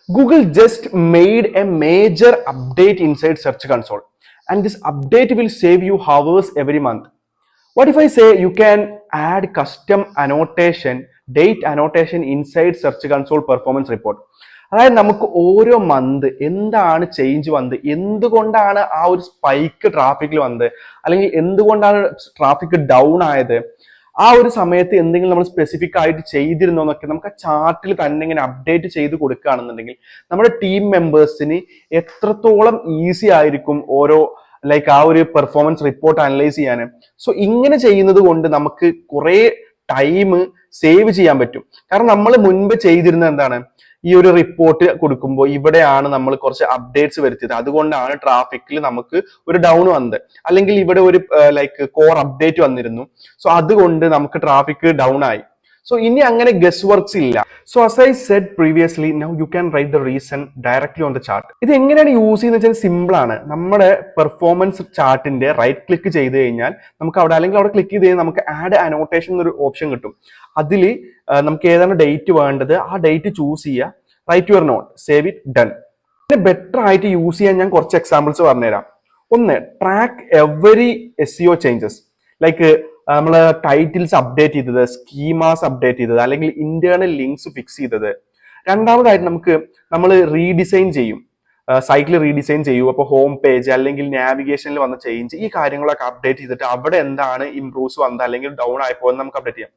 Google just made a major update inside Search Console, and this update will save you hours every month. What if I say you can add custom annotation, date annotation inside Search Console Performance Report? അതായത് നമുക്ക് ഓരോ month എന്താണ് change വന്നത്, എന്തുകൊണ്ടാണ് ആ ഒരു spike ട്രാഫിക്കിൽ വന്നത്, അല്ലെങ്കിൽ എന്തുകൊണ്ടാണ് ട്രാഫിക് ഡൗൺ ആയത്, ആ ഒരു സമയത്ത് എന്തെങ്കിലും നമ്മൾ സ്പെസിഫിക് ആയിട്ട് ചെയ്തിരുന്നോ എന്നൊക്കെ നമുക്ക് ആ ചാർട്ടിൽ തന്നെ ഇങ്ങനെ അപ്ഡേറ്റ് ചെയ്ത് കൊടുക്കുകയാണെന്നുണ്ടെങ്കിൽ നമ്മുടെ ടീം മെമ്പേഴ്സിന് എത്രത്തോളം ഈസി ആയിരിക്കും ഓരോ ആ ഒരു പെർഫോമൻസ് റിപ്പോർട്ട് അനലൈസ് ചെയ്യാൻ. സോ ഇങ്ങനെ ചെയ്യുന്നത് കൊണ്ട് നമുക്ക് കുറെ ടൈം സേവ് ചെയ്യാൻ പറ്റും. കാരണം നമ്മൾ മുൻപ് ചെയ്തിരുന്നത് എന്താണ്, ഈ ഒരു റിപ്പോർട്ട് കൊടുക്കുമ്പോൾ ഇവിടെയാണ് നമ്മൾ കുറച്ച് അപ്ഡേറ്റ്സ് വരുത്തിയത്, അതുകൊണ്ടാണ് ട്രാഫിക്കിൽ നമുക്ക് ഒരു ഡൗൺ വന്നത്, അല്ലെങ്കിൽ ഇവിടെ ഒരു കോർ അപ്ഡേറ്റ് വന്നിരുന്നു, സോ അതുകൊണ്ട് നമുക്ക് ട്രാഫിക് ഡൗൺ ആയി. സോ ഇനി അങ്ങനെ ഗസ് വർക്ക്സ് ഇല്ല. So as I said previously, now you can write the reason directly on the chart. ഇത് എങ്ങനെയാണ് യൂസ് ചെയ്യുന്നത് വെച്ചാൽ സിമ്പിൾ ആണ്. നമ്മുടെ പെർഫോമൻസ് ചാർട്ടിന്റെ റൈറ്റ് ക്ലിക്ക് ചെയ്ത് കഴിഞ്ഞാൽ നമുക്ക് അവിടെ, അല്ലെങ്കിൽ അവിടെ ക്ലിക്ക് ചെയ്ത് കഴിഞ്ഞാൽ നമുക്ക് ആഡ് അനോട്ടേഷൻ എന്നൊരു ഓപ്ഷൻ കിട്ടും. അതിൽ നമുക്ക് ഏതാണ് ഡേറ്റ് വേണ്ടത് ആ ഡേറ്റ് ചൂസ് ചെയ്യുക, write your note, save it, done. പിന്നെ ബെറ്റർ ആയിട്ട് യൂസ് ചെയ്യാൻ ഞാൻ കുറച്ച് എക്സാമ്പിൾസ് പറഞ്ഞുതരാം. ഒന്ന്, track every SEO changes, like നമ്മൾ ടൈറ്റിൽസ് അപ്ഡേറ്റ് ചെയ്തത്, സ്കീമാസ് അപ്ഡേറ്റ് ചെയ്തത്, അല്ലെങ്കിൽ ഇന്റേണൽ ലിങ്ക്സ് ഫിക്സ് ചെയ്തത്. രണ്ടാമതായിട്ട് നമ്മൾ റീഡിസൈൻ ചെയ്യും, സൈറ്റിൽ റീഡിസൈൻ ചെയ്യും. അപ്പോൾ ഹോം പേജ് അല്ലെങ്കിൽ നാവിഗേഷനിൽ വന്ന ചേഞ്ച്, ഈ കാര്യങ്ങളൊക്കെ അപ്ഡേറ്റ് ചെയ്തിട്ട് അവിടെ എന്താണ് ഇംപ്രൂവ്സ് വന്നത് അല്ലെങ്കിൽ ഡൗൺ ആയിപ്പോയെന്ന് നമുക്ക് അപ്ഡേറ്റ് ചെയ്യാം.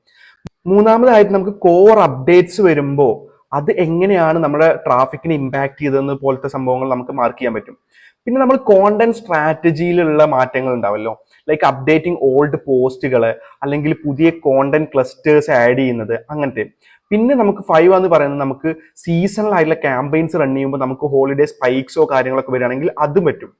മൂന്നാമതായിട്ട് നമുക്ക് കോർ അപ്ഡേറ്റ്സ് വരുമ്പോൾ അത് എങ്ങനെയാണ് നമ്മുടെ ട്രാഫിക്കിനെ ഇമ്പാക്ട് ചെയ്തതെന്ന് പോലത്തെ സംഭവങ്ങൾ നമുക്ക് മാർക്ക് ചെയ്യാൻ പറ്റും. പിന്നെ നമ്മൾ കോണ്ടന്റ് സ്ട്രാറ്റജിയിലുള്ള മാറ്റങ്ങൾ ഉണ്ടാവല്ലോ, ലൈക്ക് അപ്ഡേറ്റിംഗ് ഓൾഡ് പോസ്റ്റുകൾ, അല്ലെങ്കിൽ പുതിയ കോണ്ടന്റ് ക്ലസ്റ്റേഴ്സ് ആഡ് ചെയ്യുന്നത്, അങ്ങനത്തെ. പിന്നെ നമുക്ക് 5 എന്ന് പറയുന്നത്, നമുക്ക് സീസണൽ ആയിട്ടുള്ള ക്യാമ്പയിൻസ് റൺ ചെയ്യുമ്പോൾ നമുക്ക് ഹോളിഡേ സ്പൈക്സോ കാര്യങ്ങളൊക്കെ വരികയാണെങ്കിൽ അതും പറ്റും.